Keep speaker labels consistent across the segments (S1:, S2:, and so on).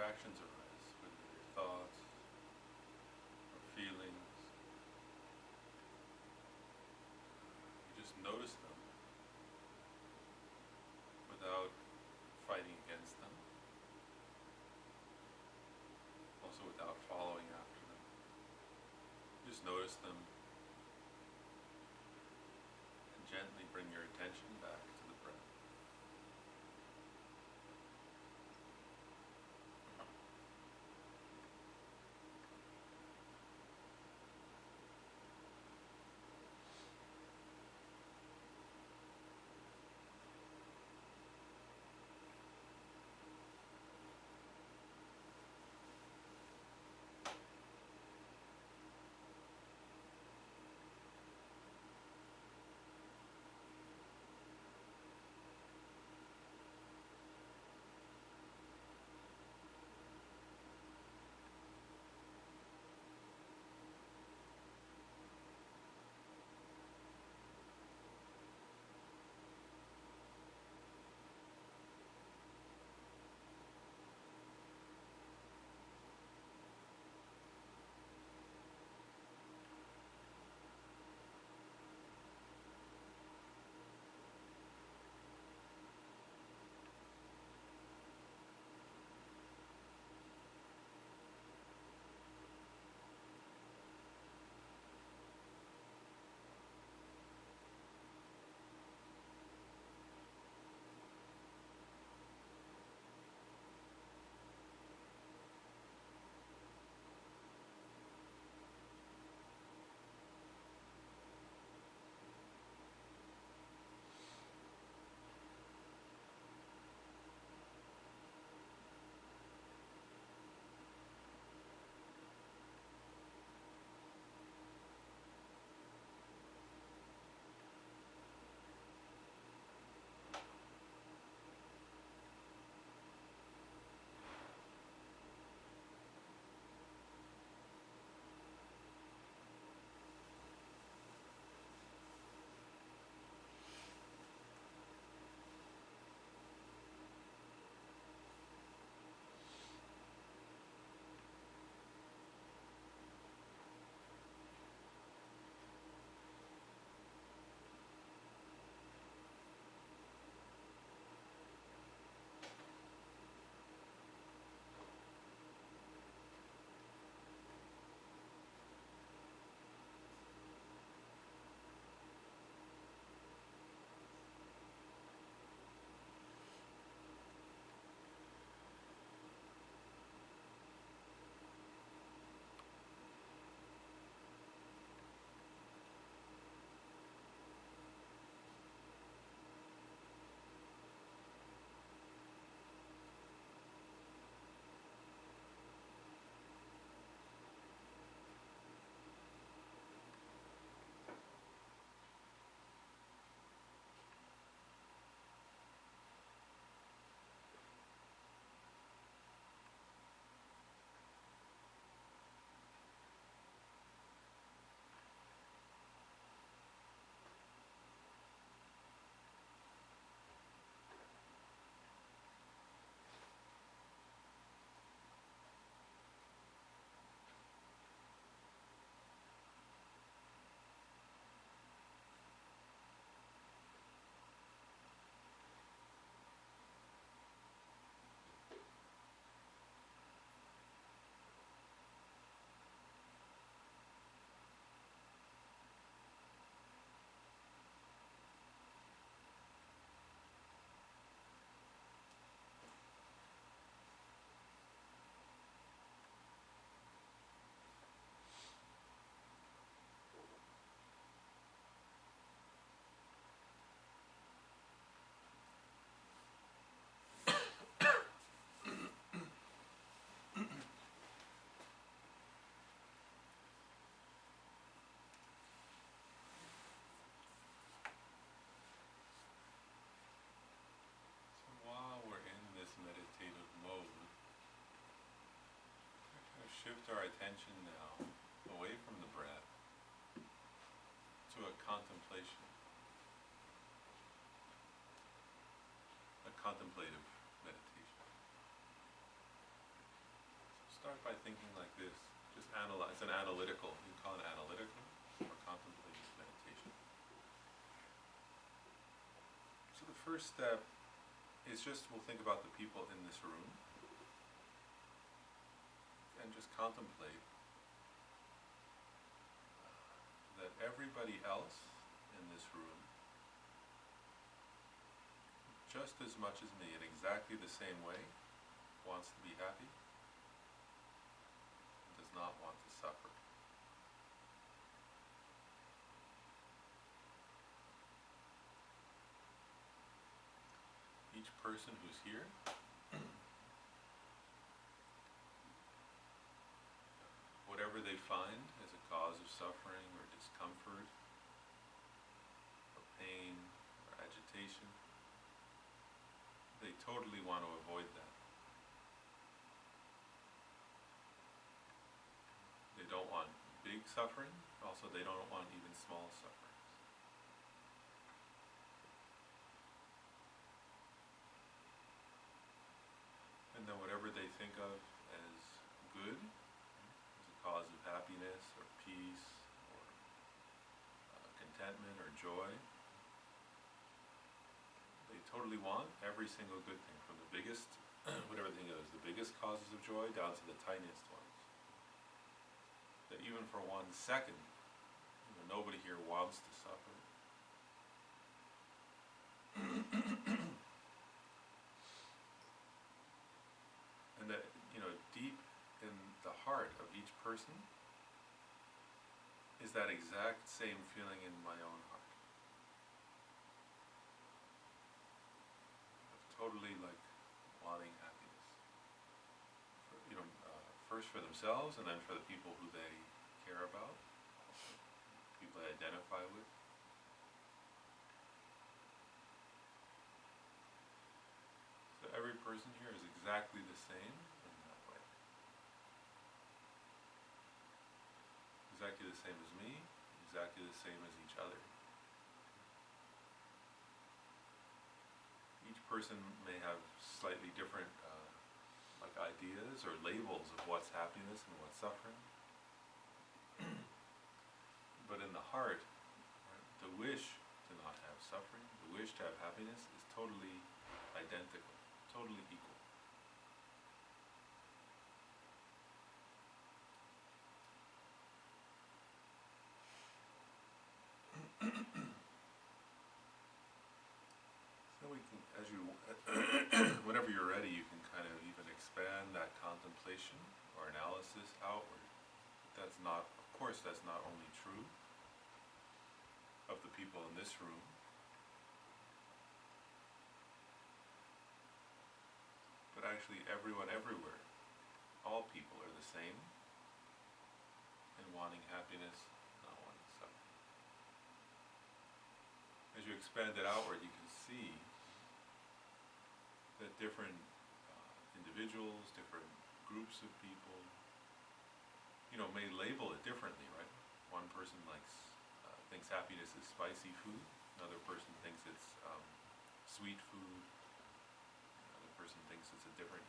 S1: distractions arise, whether they're thoughts or feelings, you just notice them without fighting against them, also without following after them. Just notice them and gently bring your attention back to the breath. While we're in this meditative mode, we're going to shift our attention now away from the breath to a contemplation, a contemplative meditation. start by thinking like this. Just analyze, it's an analytical, you can call it analytical or contemplative meditation. So the first step is just, we'll think about the people in this room and just contemplate that everybody else in this room, just as much as me, in exactly the same way, wants to be happy, does not want to suffer. Each person who's here whatever they find as a cause of suffering or discomfort or pain or agitation, they totally want to avoid that. They don't want big suffering, also they don't want even small sufferings. And then whatever they think of as good, as a cause of happiness or peace or contentment or joy, they totally want every single good thing, from the biggest, whatever thing is, the biggest causes of joy down to the tiniest ones. That even for 1 second, nobody here wants to suffer. And that, deep in the heart of each person is that exact same feeling in my own heart. Totally like wanting happiness. First for themselves and then for the people who they care about, people they identify with. So every person here is exactly the same in that way. Exactly the same as me, exactly the same as each other. Each person may have slightly different ideas or labels of what's happiness and what's suffering. But in the heart, right, the wish to not have suffering, the wish to have happiness is totally identical, totally equal. So we can, whenever you're ready, you can kind of even expand that contemplation or analysis outward. That's not, of course, that's not only true of the people in this room, but actually everyone everywhere. All people are the same in wanting happiness, not wanting suffering. As you expand it outward, you can see that different individuals, different groups of people, may label it differently, right? One person thinks happiness is spicy food. Another person thinks it's sweet food. Another person thinks it's a different,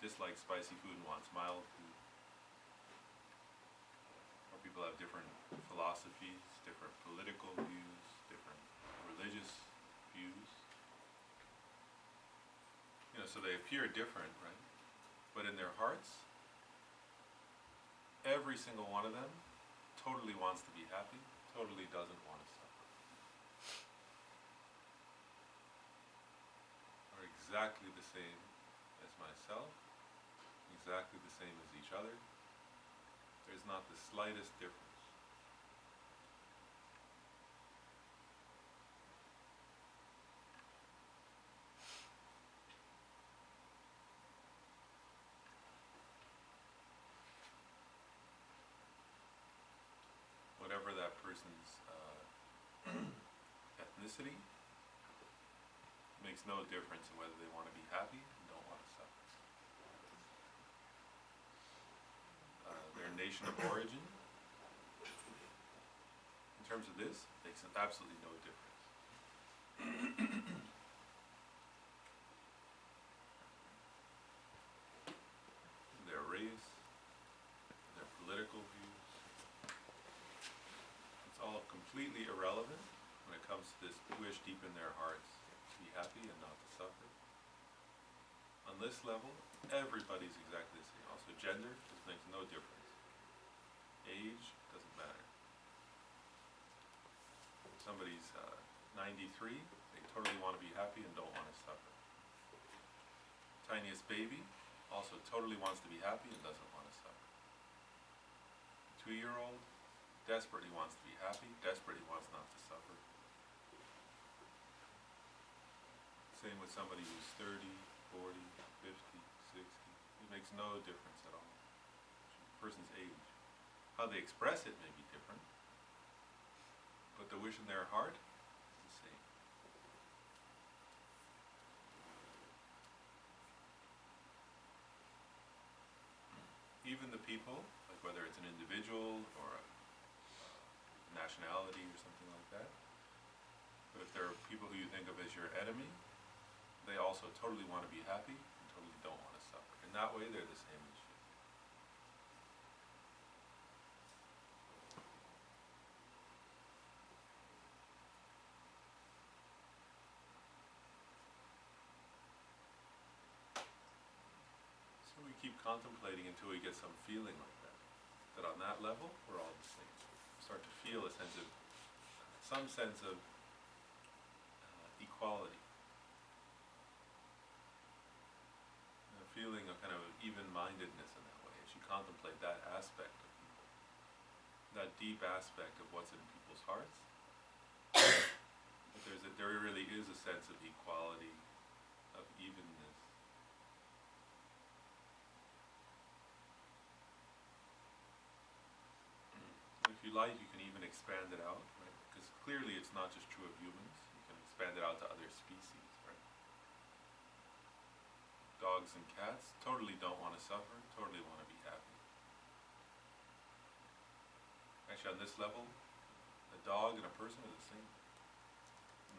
S1: dislikes spicy food and wants mild food. Or people have different philosophies, different political views, different religious views. So they appear different, right? But in their hearts, every single one of them totally wants to be happy, totally doesn't want to suffer. Are exactly the same as myself, exactly the same as each other. There's not the slightest difference. Whatever that person's ethnicity, makes no difference in whether they want to be happy and don't want to suffer. Their nation of origin, in terms of this, makes absolutely no difference. Their race, political views. It's all completely irrelevant when it comes to this wish deep in their hearts to be happy and not to suffer. On this level, everybody's exactly the same. Also, gender just makes no difference. Age doesn't matter. If somebody's 93, they totally want to be happy and don't want to suffer. Tiniest baby also totally wants to be happy and doesn't want to suffer. 2-year-old desperately wants to be happy, desperately wants not to suffer. Same with somebody who's 30, 40, 50, 60. It makes no difference at all. The person's age. How they express it may be different, but the wish in their heart is the same. Even the people, like whether it's an individual or a nationality or something like that, but if there are people who you think of as your enemy, they also totally want to be happy and totally don't want to suffer. In that way, they're the same as you. So we keep contemplating until we get some feeling like that. That on that level, we're all the same. We start to feel a sense of, some sense of equality. A feeling of kind of even-mindedness in that way as you contemplate that aspect of people. That deep aspect of what's in people's hearts. But there really is a sense of equality, of evenness. If you like, you can even expand it out, right? Because clearly it's not just true of humans. You can expand it out to other species, right? Dogs and cats totally don't want to suffer, totally want to be happy. Actually, on this level, a dog and a person are the same.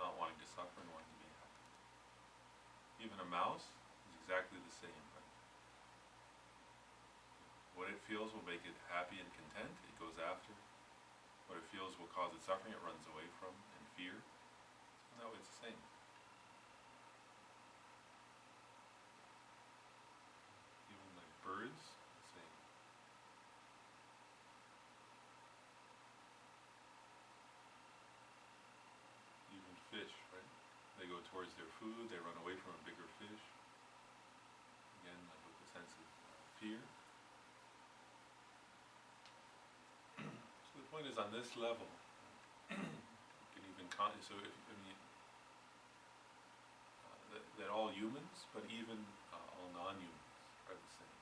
S1: Not wanting to suffer and wanting to be happy. Even a mouse is exactly the same, right? What it feels will make it happy and content, it goes after. What it feels will cause it suffering, it runs away from, and fear. So no, it's the same. Even like birds, the same. Even fish, right? They go towards their food, they run away from a bigger fish. Again, like with the sense of fear. So the point is, on this level, you can even that all humans, but even all non-humans are the same.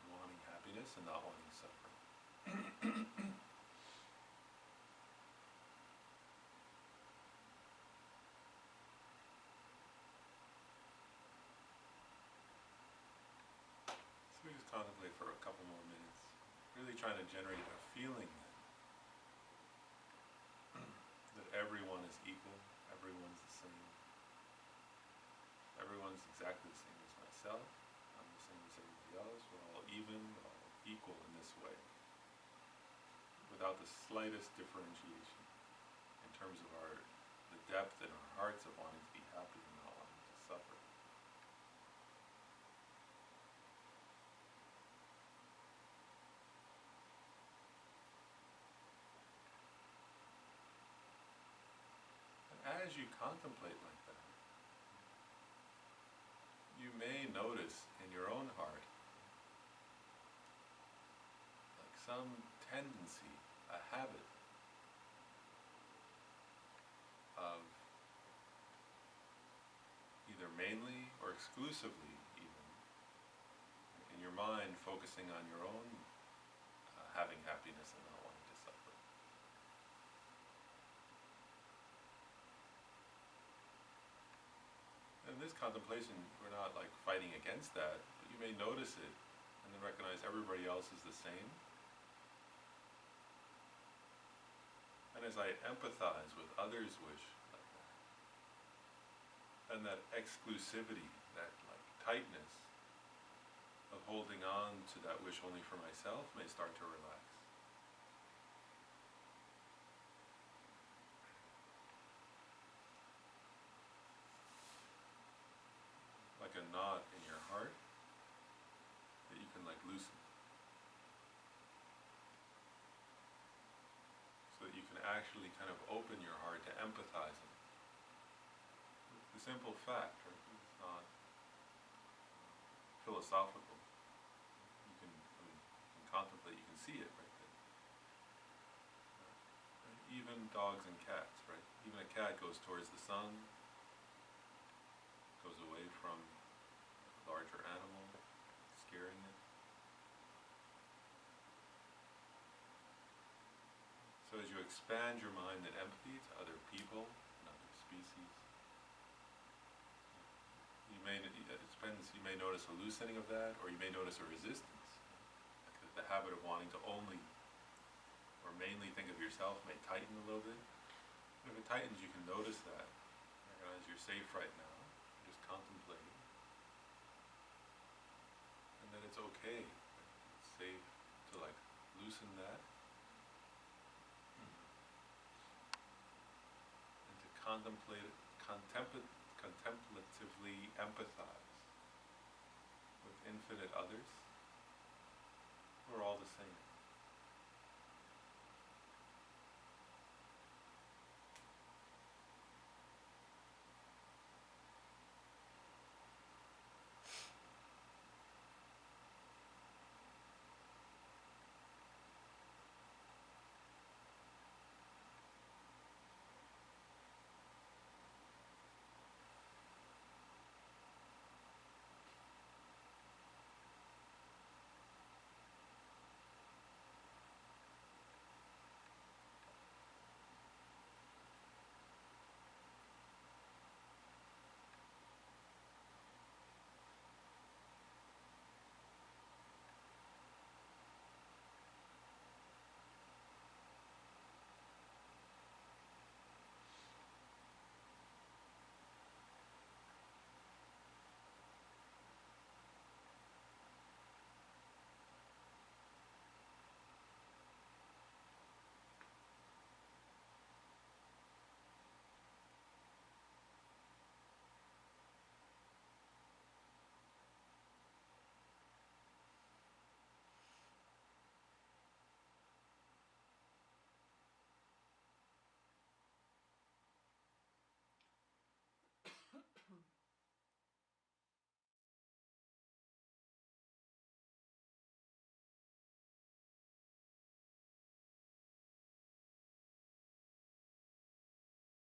S1: Wanting happiness and not wanting suffering. So we just contemplate for a couple more minutes, really trying to generate a feeling that everyone is equal, everyone's the same. Everyone's exactly the same as myself, I'm the same as everybody else, we're all even, we're all equal in this way, without the slightest differentiation in terms of the depth in our hearts of wanting to be happy and not wanting to suffer. And as you contemplate like that, you may notice in your own heart like some tendency, a habit of either mainly or exclusively even in your mind focusing on your own having happiness and not wanting to suffer. In this contemplation, we're not like fighting against that, but you may notice it and then recognize everybody else is the same. And as I empathize with others' wish like that, and that exclusivity, that like tightness of holding on to that wish only for myself may start to relax. Like a knot in your heart that you can like loosen, so that you can actually kind of open your heart to empathizing. The simple fact, right? It's not philosophical. You can, I mean, you can contemplate, you can see it, right? Even dogs and cats, right? Even a cat goes towards the sun, goes away from a larger animal, scaring it. So as you expand your mind and empathy to other people and other species, you may, it depends, you may notice a loosening of that, or you may notice a resistance. Like the habit of wanting to only or mainly think of yourself may tighten a little bit. If it tightens, you can notice that. Recognize you're safe right now. You're just contemplating. And then it's okay. It's safe to like loosen that. And to contemplatively empathize with infinite others. We're all the same.